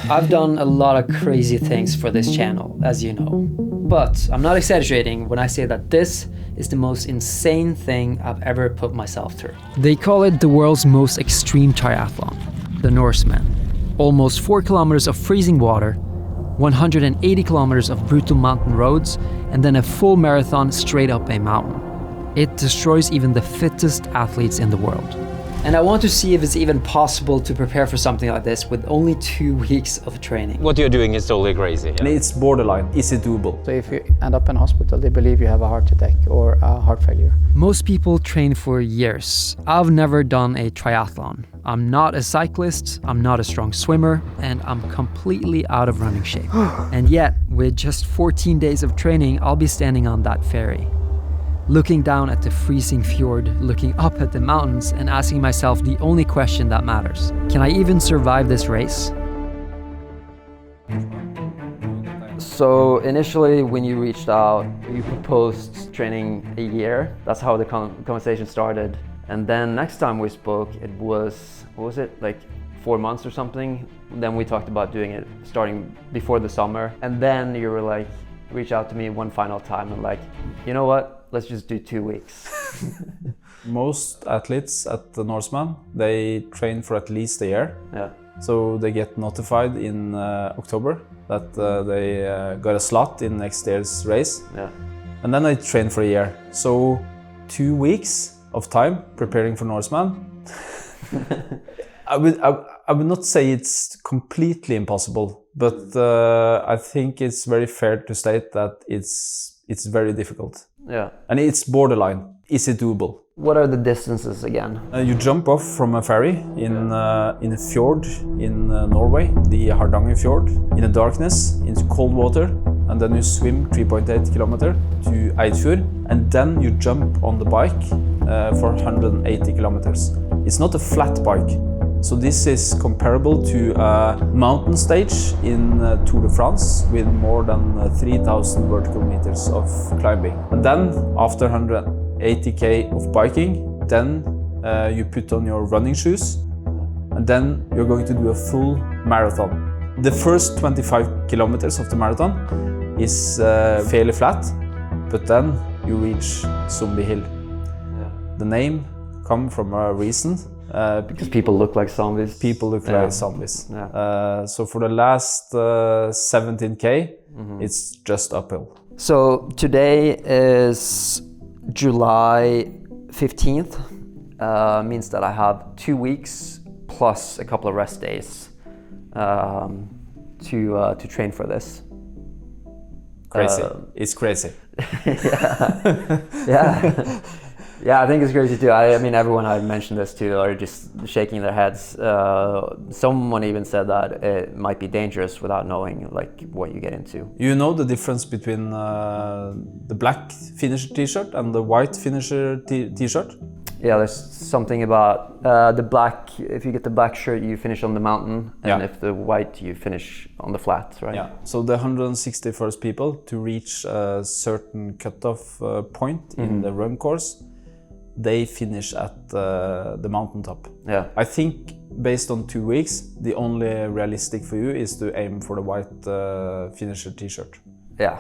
I've done a lot of crazy things for this channel, as you know. But I'm not exaggerating when I say that this is the most insane thing I've ever put myself through. They call it the world's most extreme triathlon, the Norseman. Almost 4 kilometers of freezing water, 180 kilometers of brutal mountain roads, and then a full marathon straight up a mountain. It destroys even the fittest athletes in the world. And I want to see if it's even possible to prepare for something like this with only 2 weeks of training. What you're doing is totally crazy. And it's borderline. Is it doable? So if you end up in hospital, they believe you have a heart attack or a heart failure. Most people train for years. I've never done a triathlon. I'm not a cyclist, I'm not a strong swimmer, and I'm completely out of running shape. And yet, with just 14 days of training, I'll be standing on that ferry, looking down at the freezing fjord, looking up at the mountains, and asking myself the only question that matters. Can I even survive this race? So initially, when you reached out, you proposed training a year. That's how the conversation started. And then next time we spoke, it was, what was it, like 4 months or something? Then we talked about doing it starting before the summer. And then you were like, reach out to me one final time and like, you know what? Let's just do 2 weeks. Most athletes at the Norseman, they train for at least a year. Yeah. So they get notified in October that they got a slot in next year's race. Yeah. And then they train for a year. So 2 weeks of time preparing for Norseman. I would not say it's completely impossible, but I think it's very fair to state that it's very difficult. Yeah. And it's borderline. Is it doable? What are the distances again? You jump off from a ferry in a fjord in Norway, the Hardanger Fjord, in the darkness, into cold water, and then you swim 3.8 kilometers to Eidfjord, and then you jump on the bike for 180 kilometers. It's not a flat bike. So this is comparable to a mountain stage in Tour de France with more than 3,000 vertical meters of climbing. And then after 180k of biking, then you put on your running shoes, and then you're going to do a full marathon. The first 25 kilometers of the marathon is fairly flat, but then you reach Zombie Hill. Yeah. The name comes from a reason. Because people look like zombies. People look like zombies. Yeah. So for the last 17k, it's just uphill. So today is July 15th. Means that I have 2 weeks plus a couple of rest days to train for this. Crazy. It's crazy. Yeah. Yeah. Yeah, I think it's crazy too. I mean, everyone I've mentioned this to are just shaking their heads. Someone even said that it might be dangerous without knowing like what you get into. You know the difference between the black finisher t-shirt and the white finisher t-shirt? Yeah, there's something about the black. If you get the black shirt, you finish on the mountain, and if the white, you finish on the flat, right? Yeah. So the 161st people to reach a certain cutoff point in the run course, they finish at the mountaintop. Yeah. I think based on 2 weeks, the only realistic for you is to aim for the white finisher t-shirt. Yeah.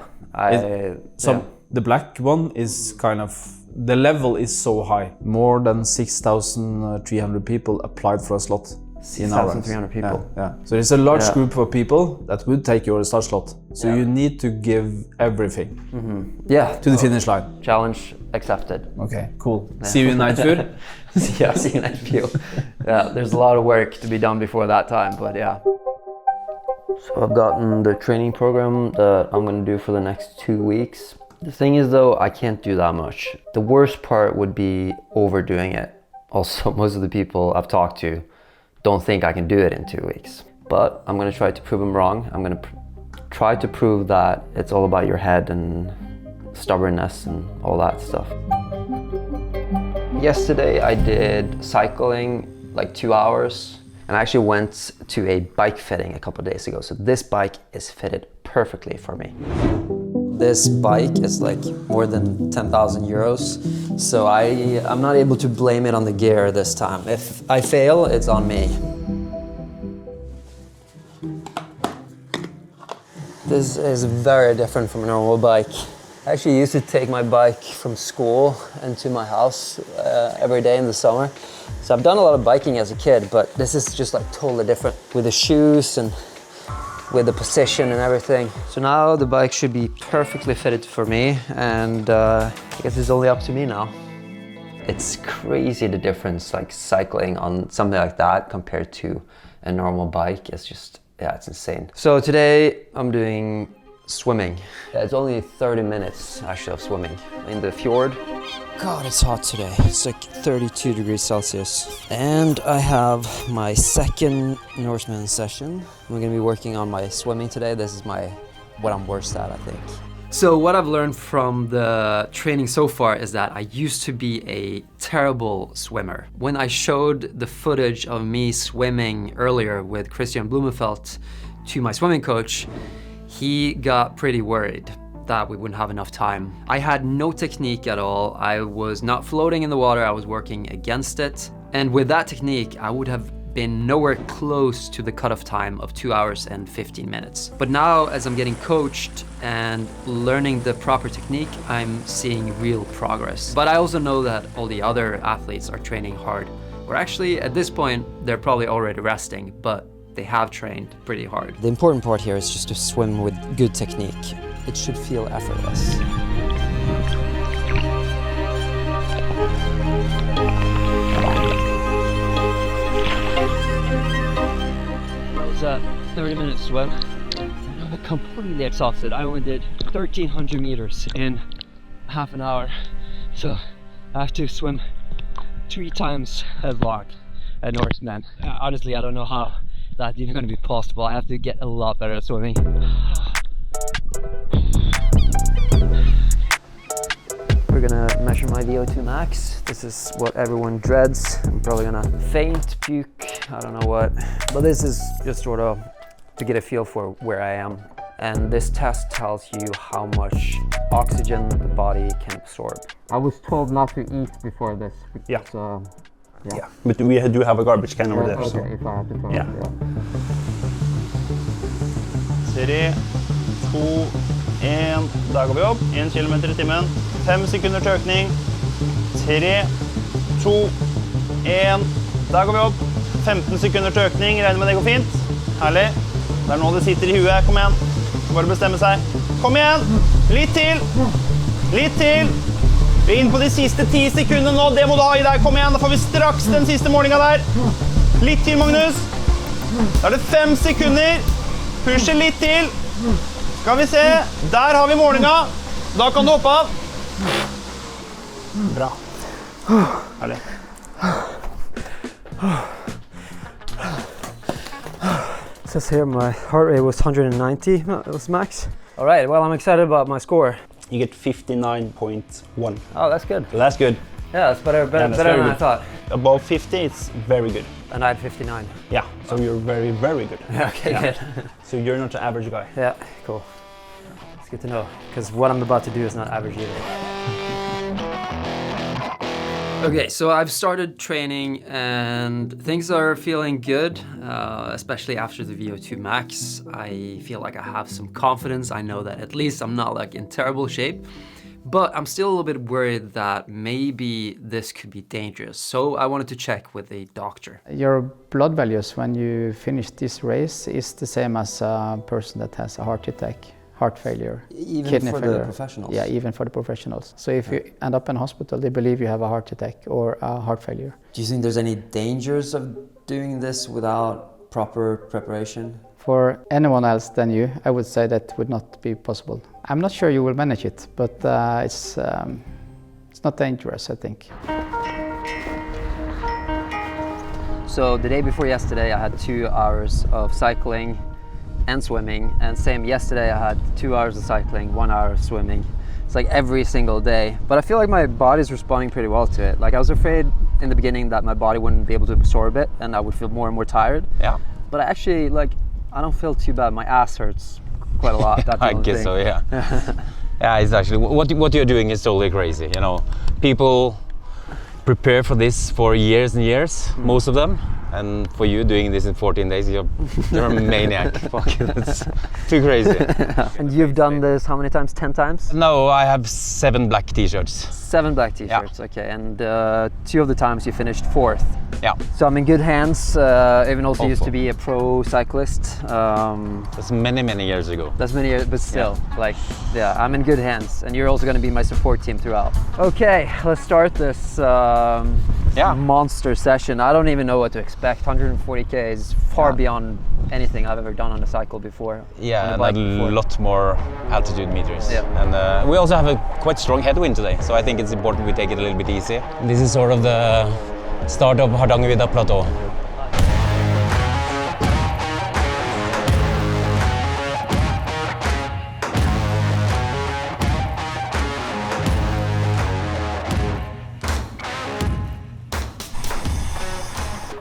The black one is kind of, the level is so high. More than 6,300 people applied for a slot. 6,300 people. Yeah. So there's a large group of people that would take your start slot. So you need to give everything. To the finish line. Challenge accepted. Okay, cool. Yeah. See you in Eidfjord. Yeah, see you in Eidfjord. Yeah, there's a lot of work to be done before that time, but yeah. So I've gotten the training program that I'm going to do for the next 2 weeks. The thing is though, I can't do that much. The worst part would be overdoing it. Also, most of the people I've talked to don't think I can do it in 2 weeks. But I'm going to try to prove them wrong. I'm going to try to prove that it's all about your head and stubbornness and all that stuff. Yesterday I did cycling like 2 hours, and I actually went to a bike fitting a couple of days ago. So this bike is fitted perfectly for me. This bike is like more than 10,000 euros. So I'm not able to blame it on the gear this time. If I fail, it's on me. This is very different from a normal bike. I actually used to take my bike from school into my house every day in the summer. So I've done a lot of biking as a kid, but this is just like totally different with the shoes and with the position and everything. So now the bike should be perfectly fitted for me, and I guess it's only up to me now. It's crazy the difference, like cycling on something like that compared to a normal bike. It's just, yeah, it's insane. So today I'm doing swimming. Yeah, it's only 30 minutes actually of swimming in the fjord. God, it's hot today. It's like 32 degrees Celsius. And I have my second Norseman session. I'm gonna be working on my swimming today. This is what I'm worst at, I think. So what I've learned from the training so far is that I used to be a terrible swimmer. When I showed the footage of me swimming earlier with Kristian Blumenfeldt to my swimming coach, he got pretty worried that we wouldn't have enough time. I had no technique at all. I was not floating in the water, I was working against it. And with that technique, I would have been nowhere close to the cutoff time of 2 hours and 15 minutes. But now, as I'm getting coached and learning the proper technique, I'm seeing real progress. But I also know that all the other athletes are training hard. Or actually, at this point, they're probably already resting, but they have trained pretty hard. The important part here is just to swim with good technique. It should feel effortless. That was a 30-minute swim. I'm completely exhausted. I only did 1,300 meters in half an hour. So I have to swim 3 times as long at Norseman. Honestly, I don't know how that's even going to be possible. I have to get a lot better at swimming. We're gonna measure my VO2 max. This is what everyone dreads. I'm probably gonna faint, puke, I don't know what. But this is just sort of to get a feel for where I am. And this test tells you how much oxygen the body can absorb. I was told not to eat before this. Because, yeah, but we do have a garbage can over there. Okay, so. if I have to go. Yeah. 3, 2, 1, der går vi opp. 1 kilometer i timen. 5 sekunder til økning. 3, 2, 1, der går vi opp. 15 sekunder til økning, regner med det går fint. Herlig. Det er nå det sitter i huet, kom igjen. Bare bestemme seg. Kom igjen! Litt til! Litt til! Vi er inne på de siste 10 sekundene nå, det må du ha i deg. Kom igjen, da får vi straks den siste målingen der. Litt til, Magnus. Da er det 5 sekunder. Pusher litt til. Skal vi se, der har vi målingen. Da kan du hoppe av. Bra. Herlig. It says here my heart rate was 190, that was max. All right, well, I'm excited about my score. You get 59.1. Oh, that's good. That's good. Yeah, that's better than I thought. Above 50, it's very good. And I had 59. Yeah, so you're very, very good. Okay, good. So you're not the average guy. Yeah, cool. It's good to know, because what I'm about to do is not average either. Okay, so I've started training and things are feeling good, especially after the VO2 max. I feel like I have some confidence. I know that at least I'm not like in terrible shape, but I'm still a little bit worried that maybe this could be dangerous. So I wanted to check with a doctor. Your blood values when you finish this race is the same as a person that has a heart attack. Heart failure, even kidney for failure. the professionals? Yeah, even for the professionals. So if you end up in hospital, they believe you have a heart attack or a heart failure. Do you think there's any dangers of doing this without proper preparation? For anyone else than you, I would say that would not be possible. I'm not sure you will manage it, but it's not dangerous, I think. So the day before yesterday, I had 2 hours of cycling and swimming, and same yesterday I had 2 hours of cycling, 1 hour of swimming. It's like every single day, but I feel like my body's responding pretty well to it. Like I was afraid in the beginning that my body wouldn't be able to absorb it and I would feel more and more tired. Yeah. But I actually, like, I don't feel too bad. My ass hurts quite a lot. That's I guess so, yeah. Yeah, it's actually, what you're doing is totally crazy, you know. People prepare for this for years and years, most of them, And for you doing this in 14 days, you're a maniac. Fuck, that's too crazy. And you've done this how many times? 10 times? No, I have 7 black t-shirts. 7 black t-shirts, okay. And 2 of the times you finished 4th. Yeah. So I'm in good hands. Øyvind also used to be a pro cyclist. That's many years ago. That's many years, but still, I'm in good hands. And you're also going to be my support team throughout. Okay, let's start this monster session. I don't even know what to expect. 140k is far beyond anything I've ever done on a cycle before. Yeah, and a lot more altitude meters. Yeah. And we also have a quite strong headwind today, so I think it's important we take it a little bit easy. This is sort of the start of Hardangervidda Plateau.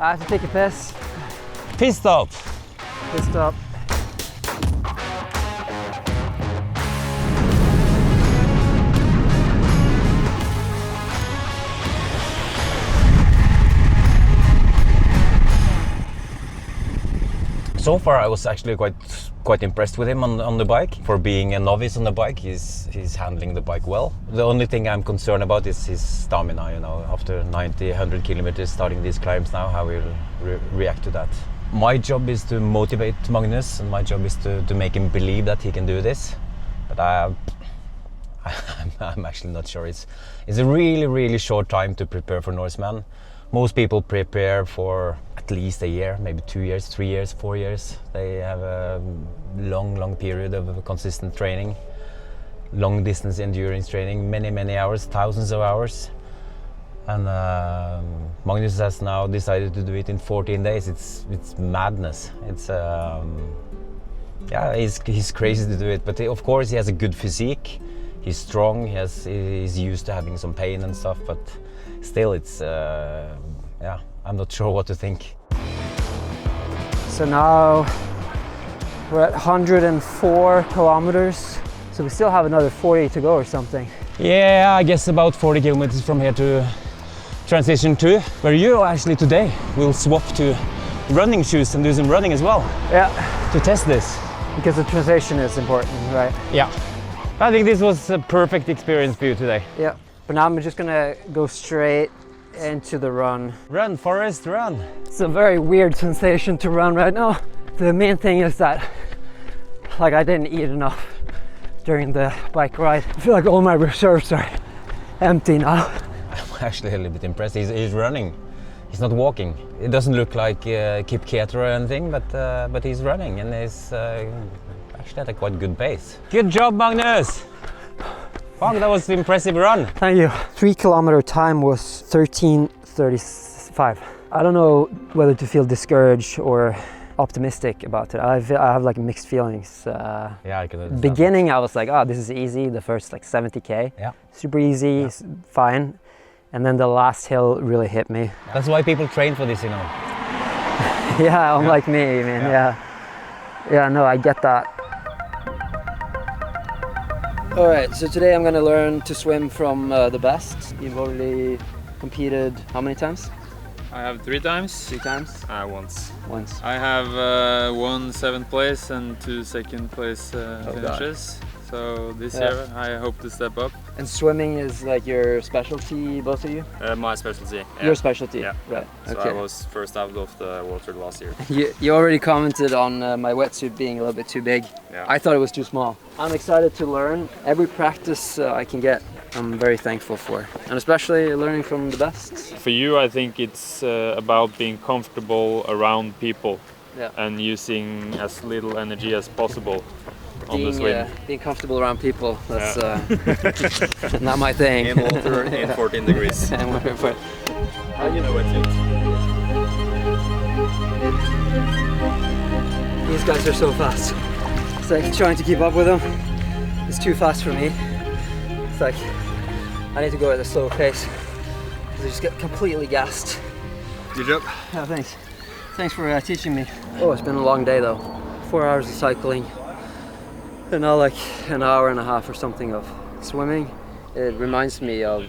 I have to take a piss. Piss stop. Piss stop. So far, I was actually quite impressed with him on the bike. For being a novice on the bike, he's handling the bike well. The only thing I'm concerned about is his stamina. You know, after 90, 100 kilometers starting these climbs now, how he'll react to that. My job is to motivate Magnus, and my job is to make him believe that he can do this. But I'm actually not sure. It's a really short time to prepare for Norseman. Most people prepare for at least a year, maybe 2 years, 3 years, 4 years. They have a long period of consistent training, long distance endurance training, many hours, thousands of hours. And Magnus has now decided to do it in 14 days. It's madness. It's he's crazy to do it. But of course he has a good physique. He's strong. He's used to having some pain and stuff. But still, it's I'm not sure what to think. So now we're at 104 kilometers. So we still have another 40 to go or something. Yeah, I guess about 40 kilometers from here to transition 2, where you actually today will swap to running shoes and do some running as well. Yeah. To test this. Because the transition is important, right? Yeah. I think this was a perfect experience for you today. Yeah. But now I'm just gonna go straight into the run. Run, Forrest, run. It's a very weird sensation to run right now. The main thing is that I didn't eat enough during the bike ride. I feel like all my reserves are empty now. I'm actually a little bit impressed. He's running. He's not walking. It doesn't look like Kip Keter or anything, but he's running and he's actually at a quite good pace. Good job, Magnus! Fuck, that was an impressive run. Thank you. 3 kilometer time was 13:35. I don't know whether to feel discouraged or optimistic about it. I have like mixed feelings. Yeah, I can understand. Beginning, I was like, oh, this is easy. The first 70k, super easy, fine. And then the last hill really hit me. That's why people train for this, you know. Yeah, unlike me, man. Yeah, no, I get that. All right, so today I'm gonna learn to swim from the best. You've already competed how many times? I have 3 times. 3 times? Once. Once. I have won 7th place and 2 second place finishes. So this year I hope to step up. And swimming is like your specialty, both of you? My specialty. Yeah. Your specialty? Yeah. Right. So okay. I was first out of the water last year. You already commented on my wetsuit being a little bit too big. Yeah. I thought it was too small. I'm excited to learn. Every practice I can get, I'm very thankful for. And especially learning from the best. For you, I think it's about being comfortable around people and using as little energy as possible. Being comfortable around people, that's not my thing. In water in 14 degrees. You know wetsuit. These guys are so fast. It's like trying to keep up with them. It's too fast for me. It's like I need to go at a slower pace. They just get completely gassed. Good job. Yeah, thanks. Thanks for teaching me. Oh, it's been a long day though. 4 hours of cycling. And now like an hour and a half or something of swimming. It reminds me of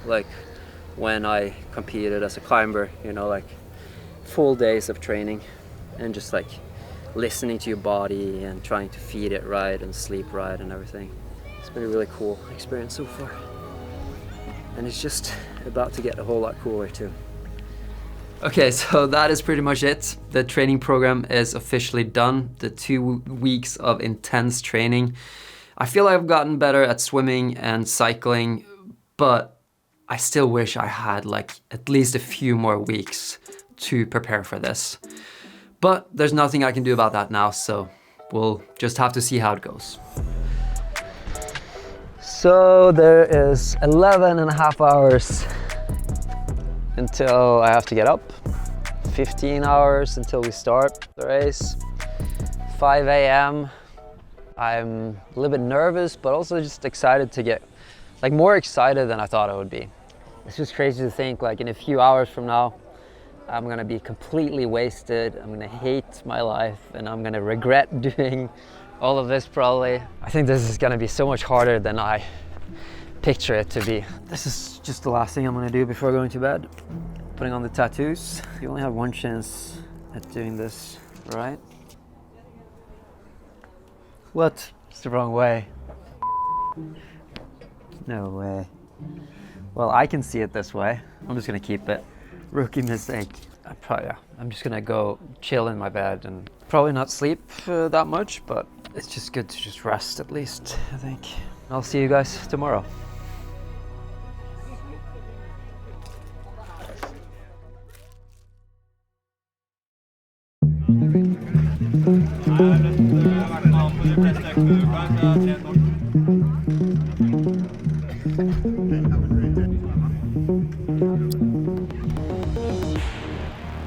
like when I competed as a climber, you know, like full days of training and just like listening to your body and trying to feed it right and sleep right and everything. It's been a really cool experience so far. And it's just about to get a whole lot cooler too. Okay, so that is pretty much it. The training program is officially done. The 2 weeks of intense training. I feel like I've gotten better at swimming and cycling, but I still wish I had like at least a few more weeks to prepare for this. But there's nothing I can do about that now, so we'll just have to see how it goes. So there is 11.5 hours until I have to get up. 15 hours until we start the race. 5 a.m. I'm a little bit nervous, but also just excited to get, like more excited than I thought I would be. It's just crazy to think like in a few hours from now, I'm gonna be completely wasted. I'm gonna hate my life and I'm gonna regret doing all of this probably. I think this is gonna be so much harder than I picture it to be. This is just the last thing I'm gonna do before going to bed. Putting on the tattoos. You only have one chance at doing this, right? What? It's the wrong way. No way. Well, I can see it this way. I'm just gonna keep it. Rookie mistake. I'm just gonna go chill in my bed and probably not sleep that much, but it's just good to just rest at least, I think. I'll see you guys tomorrow.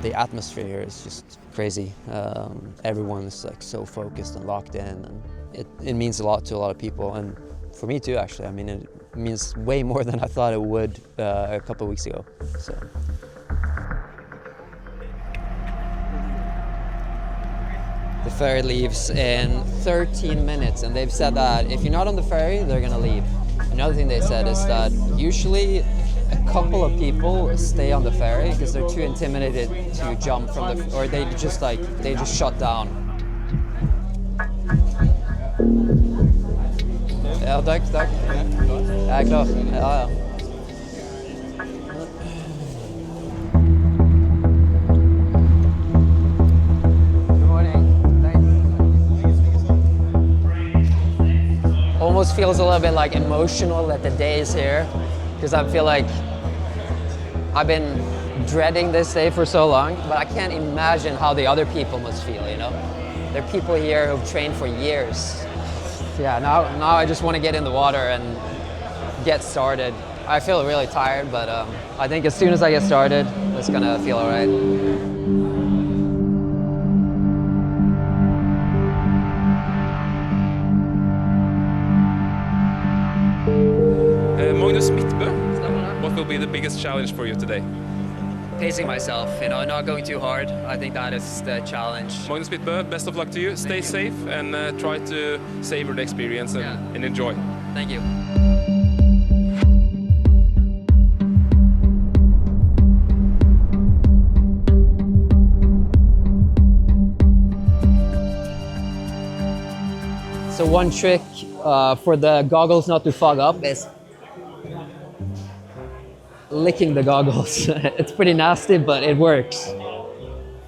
The atmosphere here is just crazy. Everyone's like so focused and locked in, and it means a lot to a lot of people, and for me too actually. I mean, it means way more than I thought it would a couple of weeks ago. So. The ferry leaves in 13 minutes, and they've said that if you're not on the ferry, they're gonna leave. Another thing they said is that usually a couple of people stay on the ferry because they're too intimidated to jump from the, or they just shut down. Ja, tack. Jag är klar. Ja. Almost feels a little bit like emotional that the day is here, because I feel like I've been dreading this day for so long, but I can't imagine how the other people must feel, you know? There are people here who've trained for years. Yeah, now I just want to get in the water and get started. I feel really tired, but I think as soon as I get started, it's gonna feel all right. Magnus, Midtbø, what will be the biggest challenge for you today? Pacing myself, you know, not going too hard. I think that is the challenge. Magnus Midtbø, best of luck to you. Stay safe and try to savor the experience and enjoy. Thank you. So one trick for the goggles not to fog up is licking the goggles. It's pretty nasty, but it works.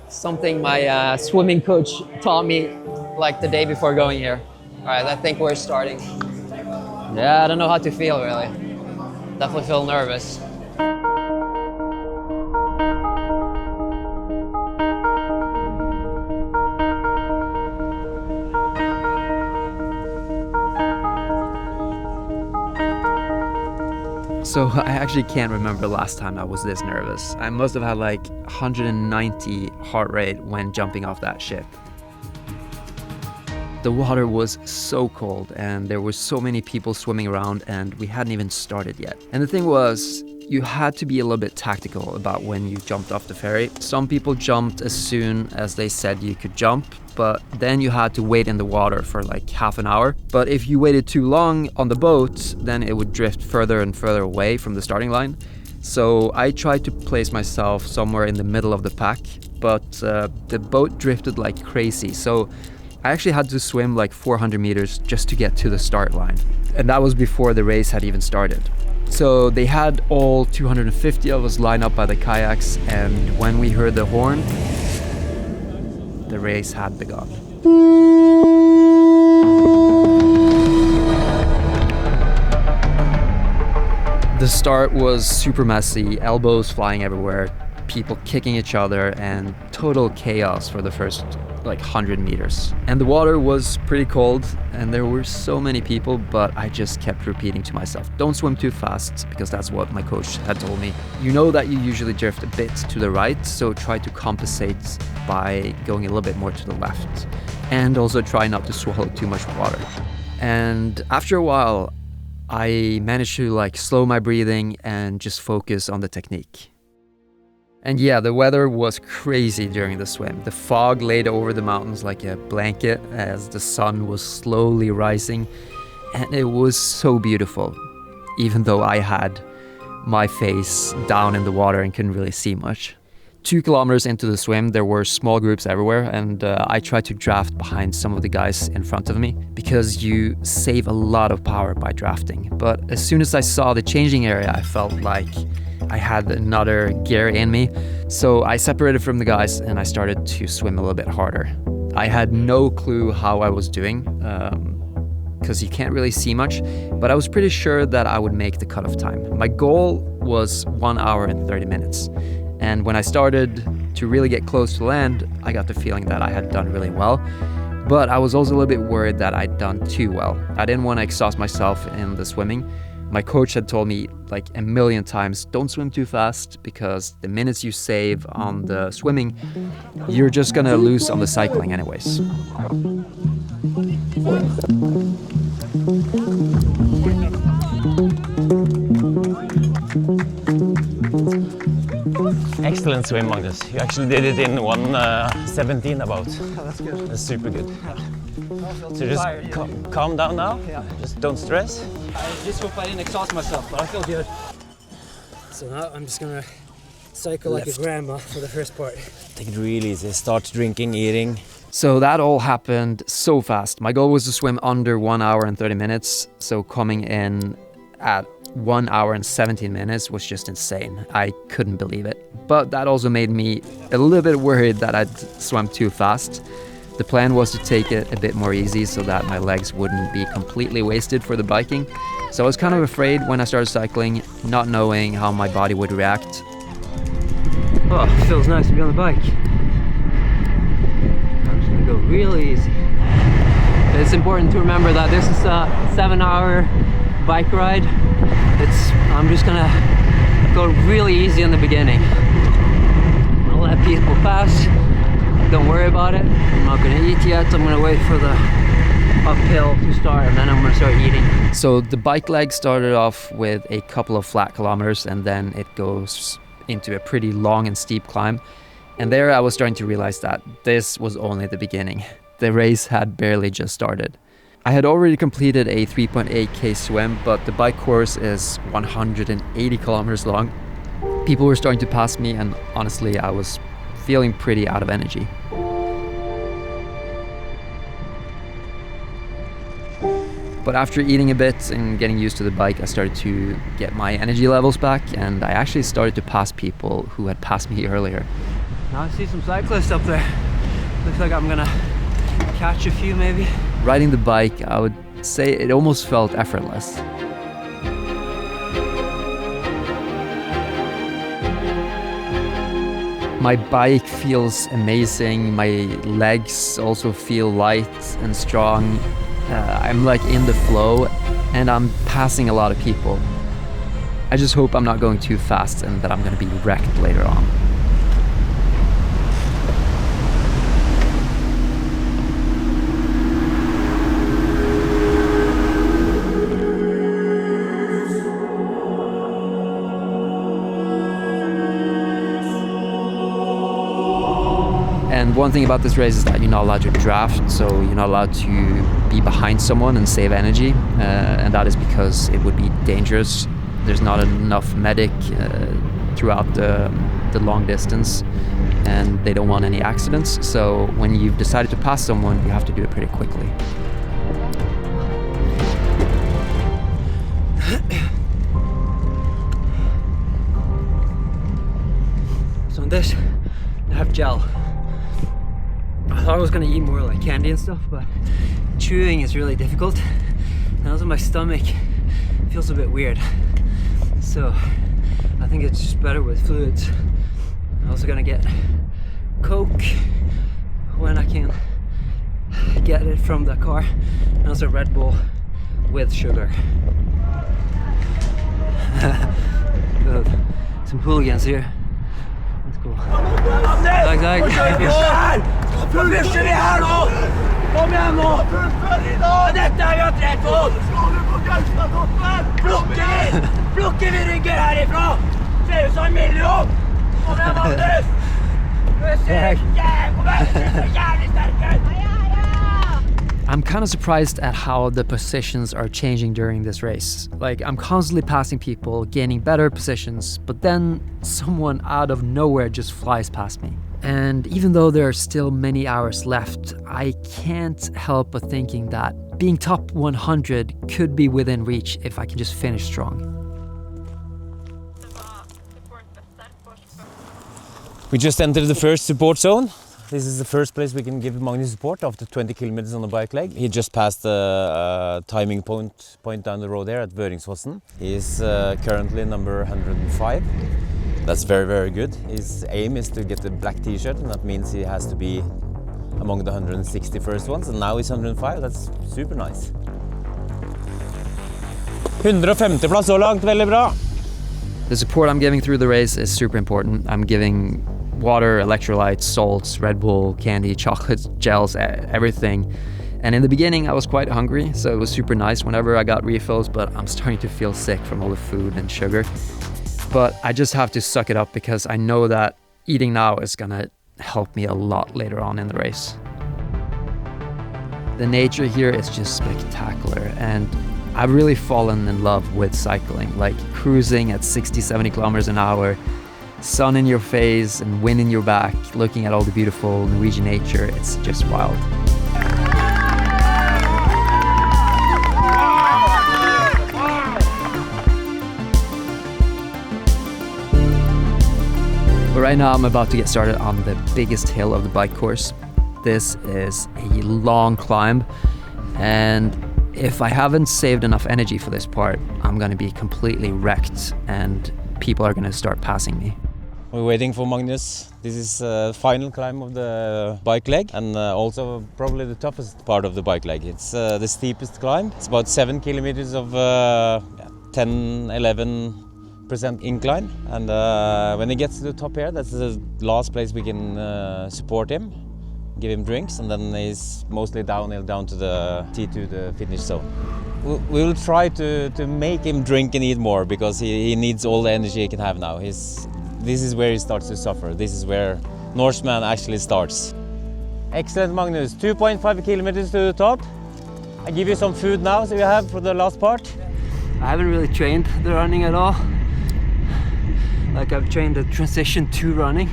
Something my swimming coach taught me like the day before going here. All right, I think we're starting. Yeah, I don't know how to feel really. Definitely feel nervous. So I actually can't remember the last time I was this nervous. I must have had like 190 heart rate when jumping off that ship. The water was so cold and there were so many people swimming around and we hadn't even started yet. And the thing was, you had to be a little bit tactical about when you jumped off the ferry. Some people jumped as soon as they said you could jump, but then you had to wait in the water for like half an hour. But if you waited too long on the boat, then it would drift further and further away from the starting line. So I tried to place myself somewhere in the middle of the pack, but the boat drifted like crazy. So I actually had to swim like 400 meters just to get to the start line. And that was before the race had even started. So they had all 250 of us lined up by the kayaks, and when we heard the horn, the race had begun. The start was super messy, elbows flying everywhere, people kicking each other, and total chaos for the first like 100 meters. And the water was pretty cold and there were so many people, but I just kept repeating to myself, don't swim too fast, because that's what my coach had told me. You know that you usually drift a bit to the right, so try to compensate by going a little bit more to the left. And also try not to swallow too much water. And after a while, I managed to like slow my breathing and just focus on the technique. And yeah, the weather was crazy during the swim. The fog laid over the mountains like a blanket as the sun was slowly rising. And it was so beautiful, even though I had my face down in the water and couldn't really see much. 2 kilometers into the swim, there were small groups everywhere, and I tried to draft behind some of the guys in front of me because you save a lot of power by drafting. But as soon as I saw the changing area, I felt like I had another gear in me. So I separated from the guys and I started to swim a little bit harder. I had no clue how I was doing, because you can't really see much, but I was pretty sure that I would make the cutoff time. My goal was 1 hour and 30 minutes. And when I started to really get close to land, I got the feeling that I had done really well. But I was also a little bit worried that I'd done too well. I didn't want to exhaust myself in the swimming. My coach had told me like a million times, don't swim too fast, because the minutes you save on the swimming, you're just gonna lose on the cycling anyways. Excellent swim, Magnus. You actually did it in 1:17 about. Oh, that's good. That's super good. So just tired, calm down now. Yeah. Just don't stress. I just hope I didn't exhaust myself, but I feel good. So now I'm just gonna cycle like a grandma for the first part. Take it really easy. Start drinking, eating. So that all happened so fast. My goal was to swim under 1 hour and 30 minutes. So coming in at 1 hour and 17 minutes was just insane. I couldn't believe it. But that also made me a little bit worried that I'd swum too fast. The plan was to take it a bit more easy so that my legs wouldn't be completely wasted for the biking. So I was kind of afraid when I started cycling, not knowing how my body would react. Oh, it feels nice to be on the bike. I'm just gonna go really easy. It's important to remember that this is a 7-hour bike ride. I'm just gonna go really easy in the beginning. I'll let people pass. Don't worry about it. I'm not gonna eat yet. I'm gonna wait for the uphill to start and then I'm gonna start eating. So the bike leg started off with a couple of flat kilometers and then it goes into a pretty long and steep climb. And there I was starting to realize that this was only the beginning. The race had barely just started. I had already completed a 3.8k swim, but the bike course is 180 kilometers long. People were starting to pass me and honestly I was feeling pretty out of energy. But after eating a bit and getting used to the bike, I started to get my energy levels back and I actually started to pass people who had passed me earlier. Now I see some cyclists up there. Looks like I'm gonna catch a few maybe. Riding the bike, I would say it almost felt effortless. My bike feels amazing, my legs also feel light and strong. I'm like in the flow and I'm passing a lot of people. I just hope I'm not going too fast and that I'm gonna be wrecked later on. And one thing about this race is that you're not allowed to draft, so you're not allowed to be behind someone and save energy, and that is because it would be dangerous. there's not enough medic throughout the long distance, and they don't want any accidents. So when you've decided to pass someone, you have to do it pretty quickly. So in this, I have gel. I thought I was gonna eat more like candy and stuff, but chewing is really difficult. And also my stomach feels a bit weird. So I think it's just better with fluids. I'm also gonna get Coke when I can get it from the car, and also Red Bull with sugar. Some hooligans here. That's cool. Takk, takk. Kom igjen nå! Dette er vi har trent på! Plukker vi rygger herifra! Ser ut som en million! Kom igjen, Magnus! Du ser jævlig sterk ut! I'm kind of surprised at how the positions are changing during this race. Like, I'm constantly passing people, gaining better positions, but then someone out of nowhere just flies past me. And even though there are still many hours left, I can't help but thinking that being top 100 could be within reach if I can just finish strong. We just entered the first support zone. This is the first place we can give Magnus support after 20 kilometers on the bike leg. He just passed the timing point down the road there at Vøringsfossen. He is currently number 105. That's very, very good. His aim is to get the black t-shirt, and that means he has to be among the 160 first ones, and now he's 105. That's super nice. 150 plass så langt, veldig bra. The support I'm giving through the race is super important. I'm giving water, electrolytes, salts, Red Bull, candy, chocolates, gels, everything. And in the beginning I was quite hungry, so it was super nice whenever I got refills, but I'm starting to feel sick from all the food and sugar. But I just have to suck it up because I know that eating now is gonna help me a lot later on in the race. The nature here is just spectacular, and I've really fallen in love with cycling, like cruising at 60-70 kilometers an hour, sun in your face and wind in your back, looking at all the beautiful Norwegian nature. It's just wild. But right now I'm about to get started on the biggest hill of the bike course. This is a long climb, and if I haven't saved enough energy for this part, I'm gonna be completely wrecked and people are gonna start passing me. We're waiting for Magnus. This is the final climb of the bike leg, and also probably the toughest part of the bike leg. It's the steepest climb. It's about 7 kilometers of 10-11% incline, and when he gets to the top here, that's the last place we can support him, give him drinks, and then he's mostly downhill down to the T2, the finish zone. We'll try to make him drink and eat more, because he needs all the energy he can have now. This is where he starts to suffer. This is where Norseman actually starts. Excellent, Magnus. 2.5 kilometers to the top. I give you some food now, so you have for the last part. I haven't really trained the running at all. Like, I've trained the transition to running,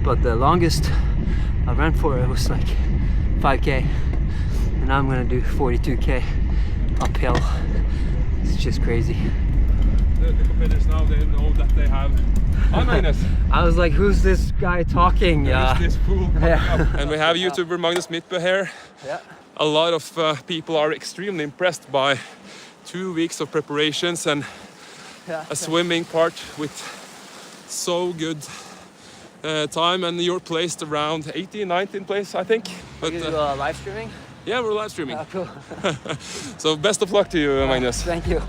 but the longest I ran for it was like 5K, and now I'm gonna do 42K uphill. It's just crazy. The competitors now, they know that they have... Hi, Magnus. I was like, who's this guy talking? Who's this fool coming Yeah. up? And we have YouTuber Magnus Midtbø here. Yeah. A lot of people are extremely impressed by 2 weeks of preparations and a swimming part with so good time, and you're placed around 18, 19th place, I think. But You do live streaming? yeah, we're live streaming. Cool. So best of luck to you, Magnus. Thank you.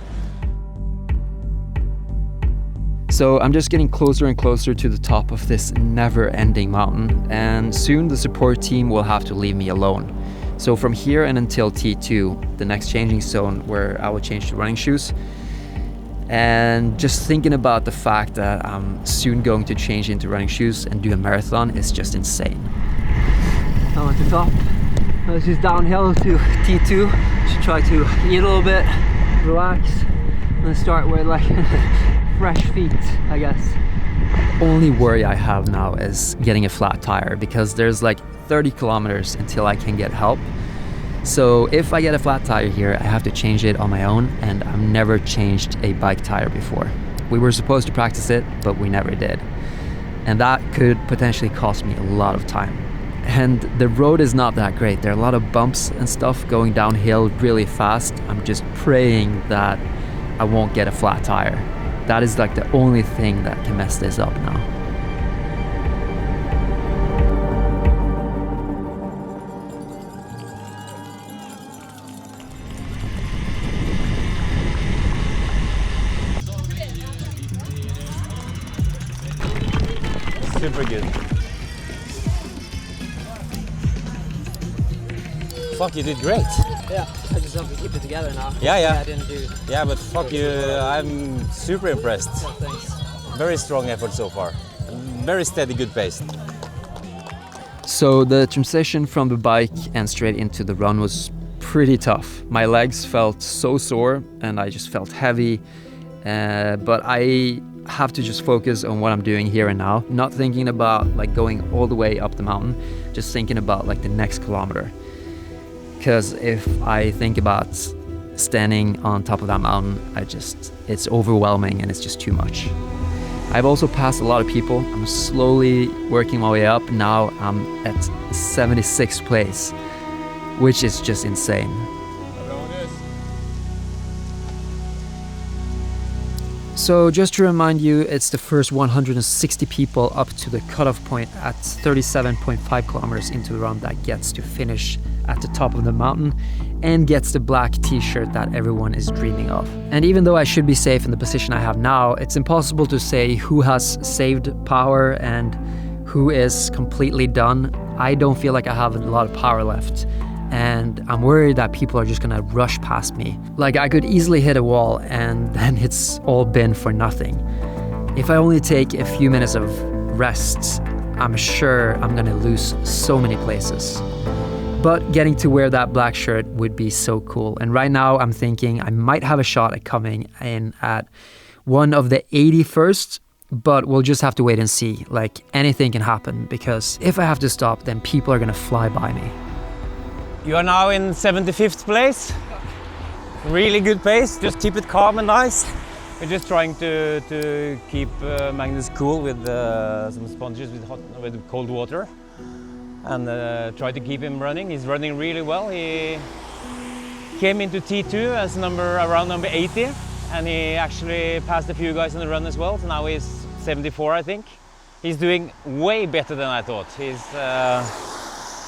So I'm just getting closer and closer to the top of this never-ending mountain, and soon the support team will have to leave me alone. So from here and until T2, the next changing zone where I will change to running shoes, and just thinking about the fact that I'm soon going to change into running shoes and do a marathon is just insane. I'm at the top. Now it's just downhill to T2. Should try to eat a little bit, relax, Let's start with like fresh feet, I guess. The only worry I have now is getting a flat tire because there's like 30 kilometers until I can get help. So if I get a flat tire here, I have to change it on my own, and I've never changed a bike tire before. We were supposed to practice it, but we never did. And that could potentially cost me a lot of time. And the road is not that great. There are a lot of bumps and stuff going downhill really fast. I'm just praying that I won't get a flat tire. That is like the only thing that can mess this up now. Super good. Fuck, you did great. Yeah, I just have to keep it together now. Yeah. I didn't do. Yeah, but fuck you, I'm super impressed. Yeah, thanks. Very strong effort so far. Very steady, good pace. So the transition from the bike and straight into the run was pretty tough. My legs felt so sore and I just felt heavy, but I have to just focus on what I'm doing here and now, not thinking about like going all the way up the mountain, just thinking about like the next kilometer. Because if I think about standing on top of that mountain, it's overwhelming and it's just too much. I've also passed a lot of people. I'm slowly working my way up. Now I'm at 76th place, which is just insane. So just to remind you, it's the first 160 people up to the cutoff point at 37.5 kilometers into the run that gets to finish at the top of the mountain and gets the black t-shirt that everyone is dreaming of. And even though I should be safe in the position I have now, it's impossible to say who has saved power and who is completely done. I don't feel like I have a lot of power left. And I'm worried that people are just gonna rush past me. Like I could easily hit a wall and then it's all been for nothing. If I only take a few minutes of rest, I'm sure I'm gonna lose so many places. But getting to wear that black shirt would be so cool. And right now I'm thinking I might have a shot at coming in at one of the 81st, but we'll just have to wait and see. Like anything can happen because if I have to stop, then people are gonna fly by me. You are now in 75th place. Really good pace. Just keep it calm and nice. We're just trying to keep Magnus cool with some sponges with cold water, and try to keep him running. He's running really well. He came into T2 as around number 80, and he actually passed a few guys in the run as well. So now he's 74, I think. He's doing way better than I thought.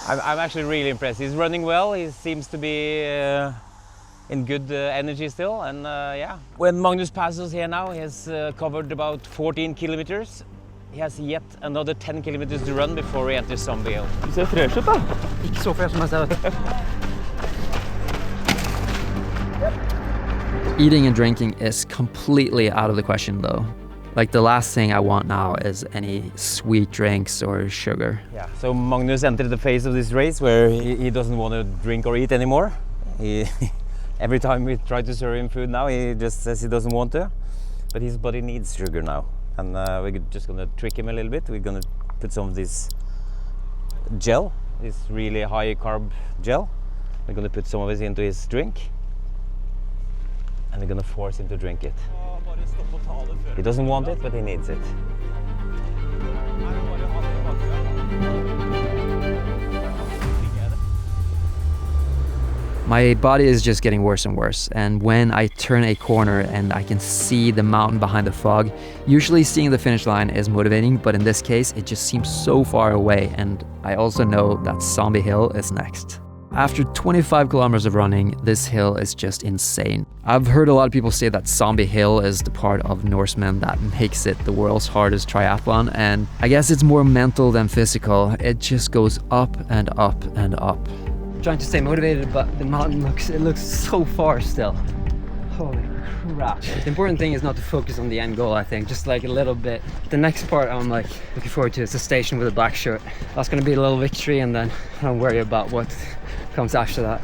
I'm actually really impressed. He's running well. He seems to be in good energy still. And yeah, when Magnus passes here now, he has covered about 14 kilometers. He has yet another 10 kilometers to run before he enters Zombie Hill. Du ser fresh ut da. Ikke så fresh som jeg ser. Eating and drinking is completely out of the question though. Like the last thing I want now is any sweet drinks or sugar. Yeah, so Magnus entered the phase of this race where he doesn't want to drink or eat anymore. Every time we try to serve him food now, he just says he doesn't want to. But his body needs sugar now. And we're just gonna trick him a little bit. We're gonna put some of this gel, this really high carb gel. We're gonna put some of it into his drink. And we're gonna force him to drink it. He doesn't want it, but he needs it. My body is just getting worse and worse, and when I turn a corner and I can see the mountain behind the fog, usually seeing the finish line is motivating, but in this case it just seems so far away, and I also know that Zombie Hill is next. After 25 kilometers of running, this hill is just insane. I've heard a lot of people say that Zombie Hill is the part of Norseman that makes it the world's hardest triathlon, and I guess it's more mental than physical. It just goes up and up and up. Trying to stay motivated, but the mountain looks so far still. Holy crap. The important thing is not to focus on the end goal, I think, just like a little bit. The next part I'm like looking forward to is the station with a black shirt. That's gonna be a little victory, and then I don't worry about what comes after that.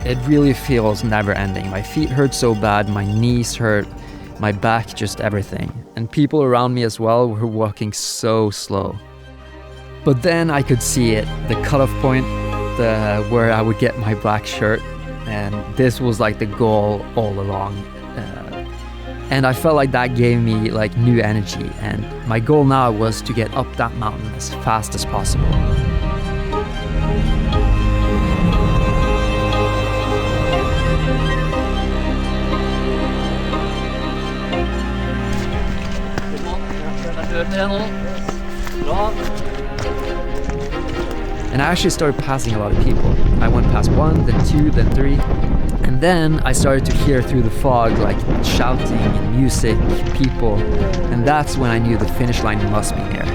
it really feels never ending. My feet hurt so bad, my knees hurt, my back, just everything. And people around me as well were walking so slow. But then I could see it, the cutoff point, where I would get my black shirt, and this was like the goal all along. And I felt like that gave me like new energy, and my goal now was to get up that mountain as fast as possible. And I actually started passing a lot of people. I went past 1, then 2, then 3. And then I started to hear through the fog like shouting and music, people. And that's when I knew the finish line must be near.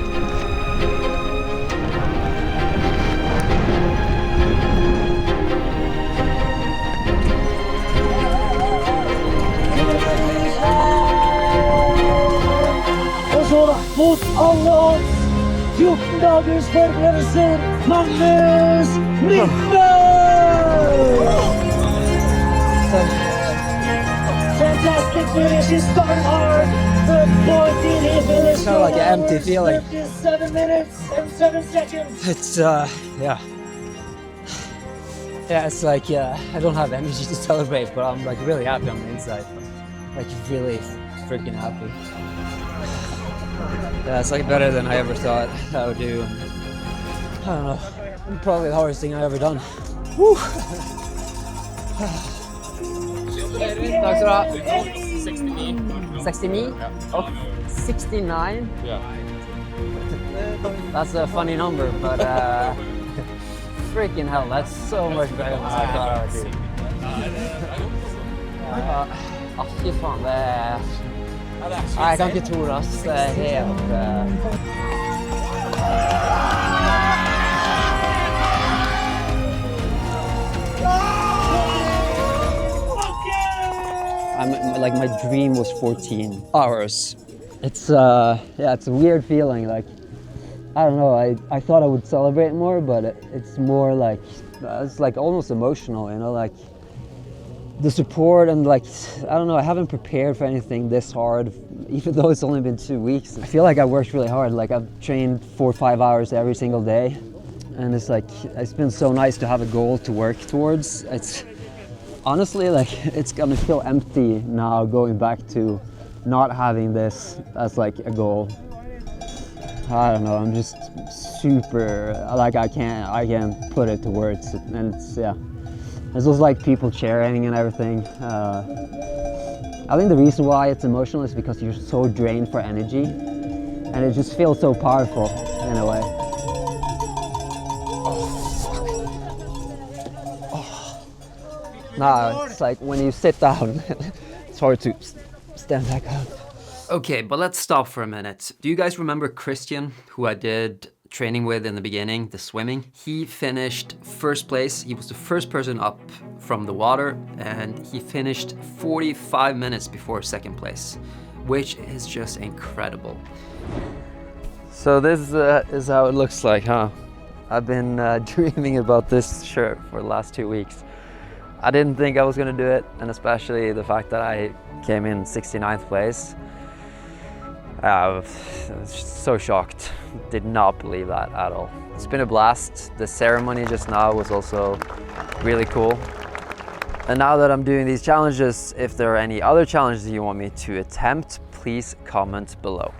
Og så da, mot alle odds, 14 dagers forberedelser, Magnus Midtbø! Fantastic finish, he started hard, but boy did he finish It's kind of like an empty feeling. 37 minutes and 7 seconds. It's, yeah. Yeah, it's like, I don't have energy to celebrate, but I'm like really happy on the inside. Like really freaking happy. Yeah, it's like better than I ever thought I would do. I don't know, probably the hardest thing I've ever done. Woo! Takk skal du ha. 69. 69? Oh, 69? Yeah. That's a funny number, but freaking hell, that's so much better than I thought I would do. Fy faen, det er... Nei, jeg kan ikke tro det, ass. Det er helt... Like my dream was 14 hours. It's yeah, it's a weird feeling. Like I don't know. I thought I would celebrate more, but it's more like it's like almost emotional. You know, like the support and like I don't know. I haven't prepared for anything this hard, even though it's only been 2 weeks. I feel like I worked really hard. Like I've trained 4 or 5 hours every single day, and it's like it's been so nice to have a goal to work towards. It's honestly, like, it's gonna feel empty now going back to not having this as like a goal. I don't know, I'm just super, like I can't put it to words, and it's, yeah. It's just like people cheering and everything. I think the reason why it's emotional is because you're so drained for energy, and it just feels so powerful in a way. No, it's like when you sit down, it's hard to stand back up. Okay, but let's stop for a minute. Do you guys remember Kristian, who I did training with in the beginning, the swimming? He finished first place. He was the first person up from the water, and he finished 45 minutes before second place, which is just incredible. So this is how it looks like, huh? I've been dreaming about this shirt for the last 2 weeks. I didn't think I was going to do it, and especially the fact that I came in 69th place. I was so shocked. Did not believe that at all. It's been a blast. The ceremony just now was also really cool. And now that I'm doing these challenges, if there are any other challenges you want me to attempt, please comment below.